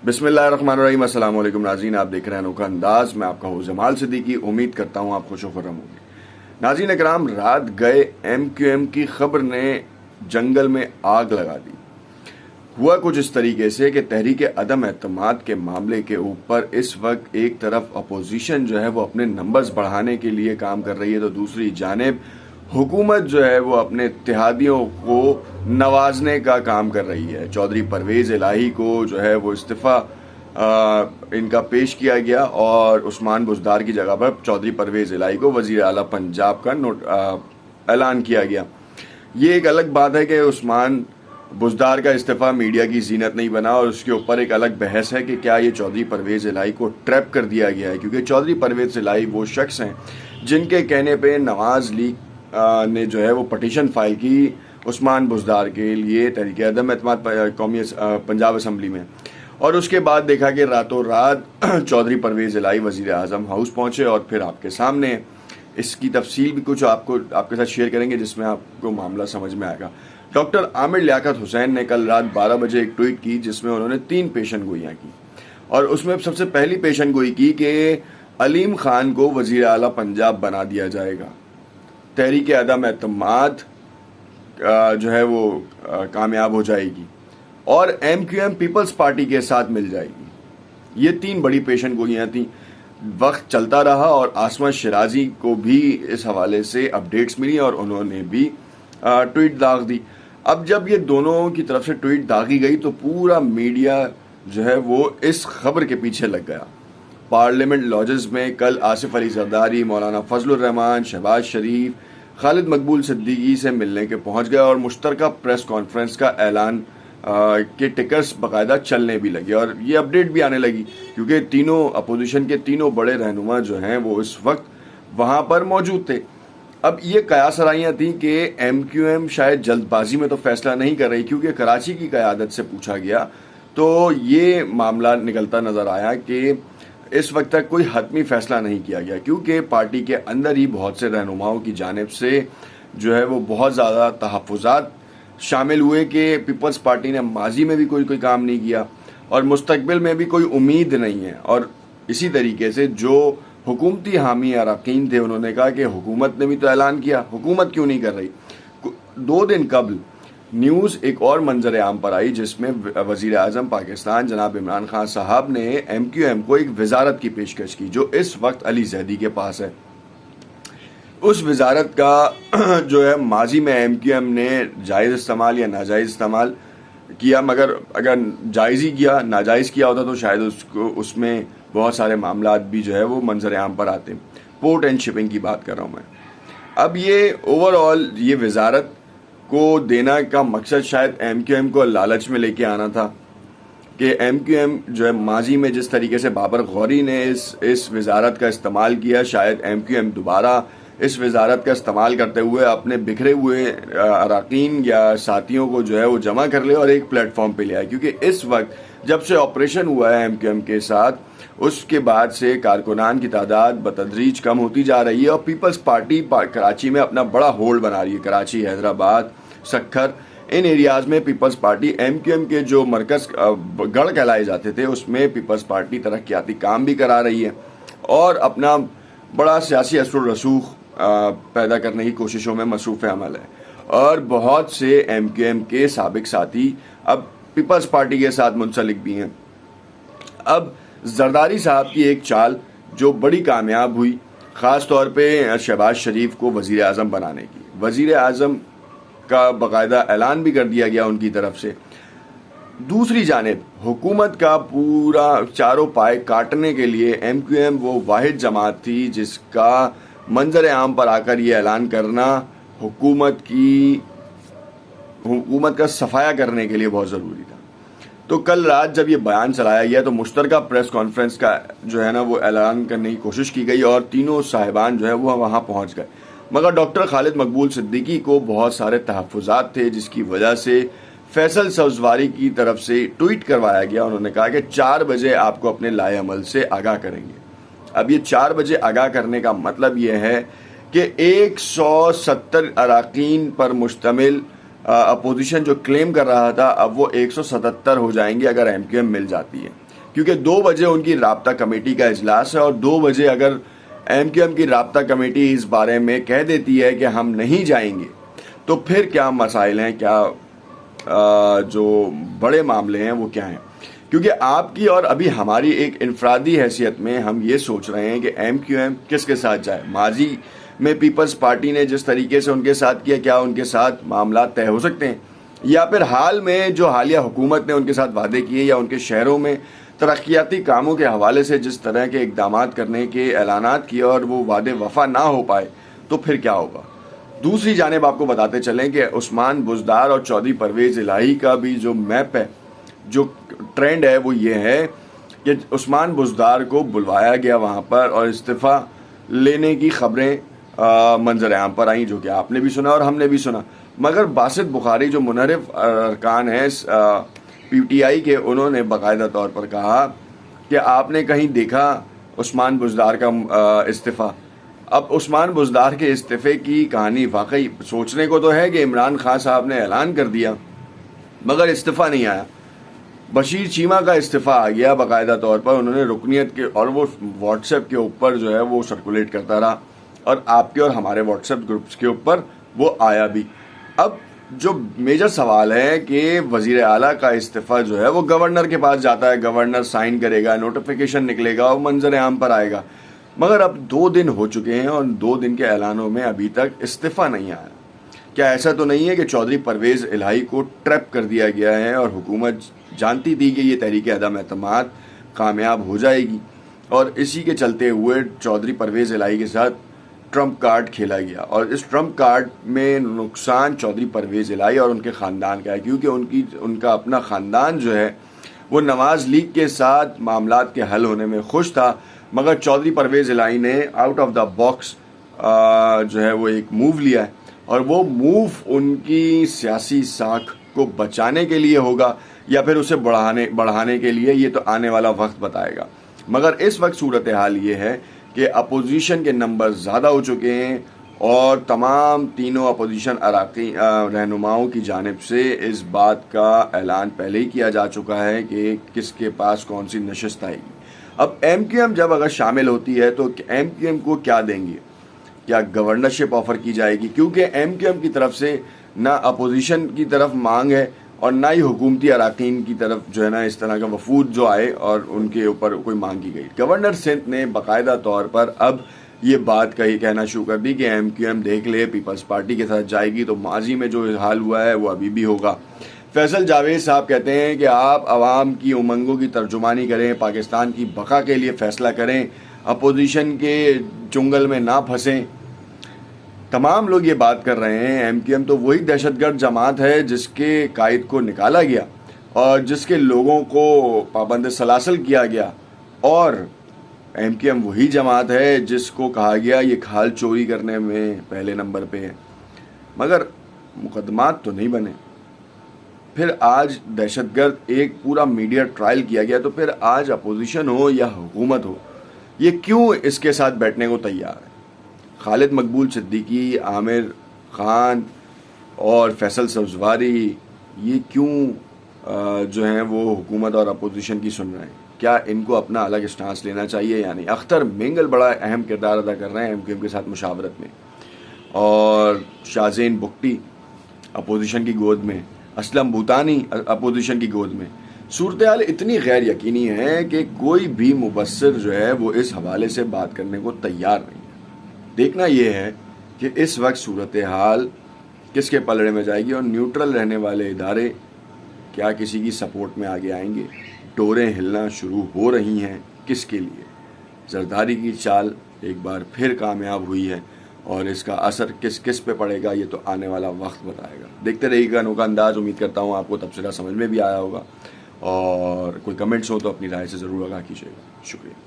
बिस्मिल्लाहिर्रहमानिर्रहीम। अस्सलाम वालेकुम नाज़रीन, आप देख रहे हैं अनोखा अंदाज। मैं आपका हूँ जमाल सिद्दीकी। उम्मीद करता हूँ आप खुश व खुर्रम होंगे। नाज़रीन इकराम, रात गए MQM की खबर ने जंगल में आग लगा दी। हुआ कुछ इस तरीके से कि तहरीक अदम एतमाद के मामले के ऊपर इस वक्त एक तरफ अपोजिशन जो है वो अपने नंबर्स बढ़ाने के लिए काम कर रही है, तो दूसरी जानिब हुकूमत जो है वो अपने इत्तेहादियों को नवाजने का काम कर रही है। चौधरी परवेज़ इलाही को जो है वो इस्तीफ़ा इनका पेश किया गया और उस्मान बुज़दार की जगह पर चौधरी परवेज़ इलाही को वज़ीर आला पंजाब का ऐलान किया गया। ये एक अलग बात है कि उस्मान बुज़दार का इस्तीफ़ा मीडिया की जीनत नहीं बना, और उसके ऊपर एक अलग बहस है कि क्या ये चौधरी परवेज़ इलाही को ट्रैप कर दिया गया है, क्योंकि चौधरी परवेज़ इलाही वो शख्स हैं जिनके कहने पे नवाज़ लीग ने जो है वो पटिशन फाइल की उस्मान बुज़दार के लिए तहरीक अदम एतमाद कौमी पंजाब असम्बली में, और उसके बाद देखा कि रातों रात चौधरी परवेज़ इलाही वज़ीर आज़म हाउस पहुँचे और फिर आपके सामने इसकी तफसील भी कुछ आपके साथ शेयर करेंगे जिसमें आपको मामला समझ में आएगा। डॉक्टर आमिर लियाकत हुसैन ने कल रात 12 बजे एक ट्वीट की जिसमें उन्होंने 3 पेशन गोइयाँ की, और उसमें सबसे पहली पेशन गोई की कि अलीम खान को वज़ीर आला पंजाब बना दिया जाएगा, तहरीक अदम एतमाद जो है वो कामयाब हो जाएगी और MQM पीपल्स पार्टी के साथ मिल जाएगी। ये 3 बड़ी पेशन गोइयाँ थीं। वक्त चलता रहा और आसमा शिराजी को भी इस हवाले से अपडेट्स मिली और उन्होंने भी ट्वीट दाग दी। अब जब ये दोनों की तरफ से ट्वीट दागी गई तो पूरा मीडिया जो है वो इस खबर के पीछे लग गया। पार्लियामेंट लॉजेस में कल आसिफ अली जरदारी, मौलाना फजलुर रहमान, शहबाज शरीफ, खालिद मकबूल सिद्दीकी से मिलने के पहुंच गए और मुश्तरका प्रेस कॉन्फ्रेंस का ऐलान के टिकट्स बाकायदा चलने भी लगे और ये अपडेट भी आने लगी, क्योंकि तीनों अपोजिशन के तीनों बड़े रहनुमा जो हैं वो इस वक्त वहाँ पर मौजूद थे। अब ये कयासराइयाँ थी कि MQM शायद जल्दबाजी में तो फैसला नहीं कर रही, क्योंकि कराची की क़यादत से पूछा गया तो ये मामला निकलता नज़र आया कि इस वक्त तक कोई हतमी फैसला नहीं किया गया, क्योंकि पार्टी के अंदर ही बहुत से रहनुमाओं की जानिब से जो है वो बहुत ज़्यादा तहफ़्फ़ुज़ात शामिल हुए कि पीपल्स पार्टी ने माजी में भी कोई काम नहीं किया और मुस्तकबिल में भी कोई उम्मीद नहीं है। और इसी तरीके से जो हुकूमती हामी अरकान थे उन्होंने कहा कि हुकूमत ने भी तो ऐलान किया, हुकूमत क्यों नहीं कर रही। 2 दिन कबल न्यूज़ एक और मंजर आम पर आई जिसमें वज़ीर आज़म पाकिस्तान जनाब इमरान खान साहब ने MQM को एक वजारत की पेशकश की जो इस वक्त अली ज़ैदी के पास है। उस वजारत का जो है माजी में MQM ने जायज़ इस्तेमाल या नाजायज़ इस्तेमाल किया, मगर अगर जायज़ ही किया, नाजायज़ किया होता तो शायद उसमें बहुत सारे मामलात भी जो है वो मंजर आम पर आते। पोर्ट एंड शिपिंग की बात कर रहा हूँ मैं। अब ये ओवरऑल ये वजारत को देना का मकसद शायद MQM को लालच में लेके आना था कि MQM जो है माजी में जिस तरीके से बाबर गौरी ने इस वजारत का इस्तेमाल किया, शायद MQM दोबारा इस वजारत का इस्तेमाल करते हुए अपने बिखरे हुए अरकान या साथियों को जो है वो जमा कर ले और एक प्लेटफॉर्म पे ले आए, क्योंकि इस वक्त जब से ऑपरेशन हुआ है MQM के साथ उसके बाद से कारकुनान की तादाद बतदरीज कम होती जा रही है और पीपल्स पार्टी कराची में अपना बड़ा होल्ड बना रही है। कराची, हैदराबाद, सक्खर, इन एरियाज़ में पीपल्स पार्टी MQM के जो मरकज़ गढ़ कहलाए जाते थे उसमें पीपल्स पार्टी तरक्याती काम भी करा रही है और अपना बड़ा सियासी असर रसूख पैदा करने की कोशिशों में मसरूफ़ अमल है। और बहुत से MQM के साबिक साथी अब पीपल्स पार्टी के साथ मुंसलिक भी हैं। अब जरदारी साहब की एक चाल जो बड़ी कामयाब हुई, ख़ास तौर पे शहबाज शरीफ को वज़ीर आज़म बनाने की, वज़ीर आज़म का बाकायदा ऐलान भी कर दिया गया उनकी तरफ से। दूसरी जानिब हुकूमत का पूरा चारों पाए काटने के लिए MQM वो वाहिद जमात थी जिसका मंजर आम पर आकर ये ऐलान करना हुकूमत का सफाया करने के लिए बहुत ज़रूरी था। तो कल रात जब ये बयान चलाया गया तो मुश्तरका प्रेस कॉन्फ्रेंस का जो है ना वो ऐलान करने की कोशिश की गई और तीनों साहिबान जो है वो वहाँ पहुँच गए, मगर डॉक्टर खालिद मकबूल सिद्दीकी को बहुत सारे तहफ़्फ़ुज़ात थे जिसकी वजह से फैसल सब्ज़वारी की तरफ से ट्वीट करवाया गया। उन्होंने कहा कि 4 बजे आपको अपने लाए अमल से आगाह करेंगे। अब ये 4 बजे आगाह करने का मतलब ये है कि 170 अरकान पर मुश्तमिल अपोजिशन जो क्लेम कर रहा था अब वो 177 हो जाएंगे अगर MQM मिल जाती है। کیونکہ 2 بجے ان کی رابطہ کمیٹی کا اجلاس ہے، اور 2 بجے اگر ایم کیو ایم کی رابطہ کمیٹی اس بارے میں کہہ دیتی ہے کہ ہم نہیں جائیں گے تو پھر کیا مسائل ہیں، کیا جو بڑے معاملے ہیں وہ کیا ہیں؟ کیونکہ آپ کی اور ابھی ہماری ایک انفرادی حیثیت میں ہم یہ سوچ رہے ہیں کہ ایم کیو ایم کس کے ساتھ جائے۔ ماضی میں پیپلز پارٹی نے جس طریقے سے ان کے ساتھ کیا، کیا ان کے ساتھ معاملات طے ہو سکتے ہیں؟ یا پھر حال میں جو حالیہ حکومت نے ان کے ساتھ وعدے کیے یا ان کے شہروں میں ترقیاتی کاموں کے حوالے سے جس طرح کے اقدامات کرنے کے اعلانات کیے اور وہ وعدے وفا نہ ہو پائے تو پھر کیا ہوگا؟ دوسری جانب آپ کو بتاتے چلیں کہ عثمان بزدار اور چودھری پرویز الہی کا بھی جو میپ ہے، جو ٹرینڈ ہے وہ یہ ہے کہ عثمان بزدار کو بلوایا گیا وہاں پر اور استعفیٰ لینے کی خبریں منظر عام پر آئیں، جو کہ آپ نے بھی سنا اور ہم نے بھی سنا۔ مگر باسط بخاری جو منحرف ارکان ہیں پی ٹی آئی کے، انہوں نے باقاعدہ طور پر کہا کہ آپ نے کہیں دیکھا عثمان بزدار کا استعفیٰ؟ اب عثمان بزدار کے استعفے کی کہانی واقعی سوچنے کو تو ہے کہ عمران خان صاحب نے اعلان کر دیا مگر استعفیٰ نہیں آیا۔ بشیر چیمہ کا استعفیٰ آ گیا باقاعدہ طور پر، انہوں نے رکنیت کے، اور وہ واٹس ایپ کے اوپر جو ہے وہ سرکولیٹ کرتا رہا اور آپ کے اور ہمارے واٹس ایپ گروپس کے اوپر وہ آیا بھی۔ اب جو میجر سوال ہے کہ وزیر اعلیٰ کا استعفیٰ جو ہے وہ گورنر کے پاس جاتا ہے، گورنر سائن کرے گا، نوٹیفیکیشن نکلے گا اور منظر عام پر آئے گا، مگر اب 2 دن ہو چکے ہیں اور 2 دن کے اعلانوں میں ابھی تک استعفیٰ نہیں آیا۔ کیا ایسا تو نہیں ہے کہ چودھری پرویز الہی کو ٹریپ کر دیا گیا ہے اور حکومت جانتی تھی کہ یہ تحریک عدم اعتماد کامیاب ہو جائے گی اور اسی کے چلتے ہوئے چودھری پرویز الہی کے ساتھ ٹرمپ کارڈ کھیلا گیا، اور اس ٹرمپ کارڈ میں نقصان چودھری پرویز الہی اور ان کے خاندان کا ہے، کیونکہ ان کا اپنا خاندان جو ہے وہ نواز لیگ کے ساتھ معاملات کے حل ہونے میں خوش تھا، مگر چودھری پرویز الہی نے آؤٹ آف دا باکس جو ہے وہ ایک موو لیا ہے، اور وہ موو ان کی سیاسی ساکھ کو بچانے کے لیے ہوگا یا پھر اسے بڑھانے کے لیے، یہ تو آنے والا وقت بتائے گا۔ مگر اس وقت صورتحال یہ ہے کہ اپوزیشن کے نمبر زیادہ ہو چکے ہیں اور تمام تینوں اپوزیشن رہنماؤں کی جانب سے اس بات کا اعلان پہلے ہی کیا جا چکا ہے کہ کس کے پاس کون سی نشست آئے گی۔ اب ایم کیو ایم جب اگر شامل ہوتی ہے تو ایم کیو ایم کو کیا دیں گے؟ کیا گورنرشپ آفر کی جائے گی؟ کیونکہ ایم کیو ایم کی طرف سے نہ اپوزیشن کی طرف مانگ ہے اور نہ ہی حکومتی اراکین کی طرف جو ہے نا اس طرح کا وفود جو آئے اور ان کے اوپر کوئی مانگ کی گئی۔ گورنر سندھ نے باقاعدہ طور پر اب یہ بات کہنا شروع کر دی کہ ایم کیو ایم دیکھ لے پیپلز پارٹی کے ساتھ جائے گی تو ماضی میں جو حال ہوا ہے وہ ابھی بھی ہوگا۔ فیصل جاوید صاحب کہتے ہیں کہ آپ عوام کی امنگوں کی ترجمانی کریں، پاکستان کی بقا کے لیے فیصلہ کریں، اپوزیشن کے چنگل میں نہ پھنسیں۔ تمام لوگ یہ بات کر رہے ہیں، ایم کیو ایم تو وہی دہشت گرد جماعت ہے جس کے قائد کو نکالا گیا اور جس کے لوگوں کو پابند سلاسل کیا گیا، اور ایم کیو ایم وہی جماعت ہے جس کو کہا گیا یہ کھال چوری کرنے میں پہلے نمبر پہ ہے، مگر مقدمات تو نہیں بنے۔ پھر آج دہشت گرد ایک پورا میڈیا ٹرائل کیا گیا، تو پھر آج اپوزیشن ہو یا حکومت ہو یہ کیوں اس کے ساتھ بیٹھنے کو تیار ہے؟ خالد مقبول صدیقی، عامر خان اور فیصل سبزواری یہ کیوں جو ہیں وہ حکومت اور اپوزیشن کی سن رہے ہیں؟ کیا ان کو اپنا الگ اسٹانس لینا چاہیے یا نہیں؟ اختر مینگل بڑا اہم کردار ادا کر رہے ہیں ایم کیو ایم کے ساتھ مشاورت میں، اور شاہزین بگٹی اپوزیشن کی گود میں، اسلم بھوتانی اپوزیشن کی گود میں۔ صورتحال اتنی غیر یقینی ہے کہ کوئی بھی مبصر جو ہے وہ اس حوالے سے بات کرنے کو تیار نہیں ہے۔ دیکھنا یہ ہے کہ اس وقت صورتحال کس کے پلڑے میں جائے گی اور نیوٹرل رہنے والے ادارے کیا کسی کی سپورٹ میں آگے آئیں گے؟ ڈوریں ہلنا شروع ہو رہی ہیں، کس کے لیے؟ زرداری کی چال ایک بار پھر کامیاب ہوئی ہے اور اس کا اثر کس پہ پڑے گا یہ تو آنے والا وقت بتائے گا۔ دیکھتے رہیے گا انوکھا انداز، امید کرتا ہوں آپ کو تبصرہ سمجھ میں بھی آیا ہوگا، اور کوئی کمنٹس ہو تو اپنی رائے سے ضرور آگاہ کیجیے گا۔ شکریہ۔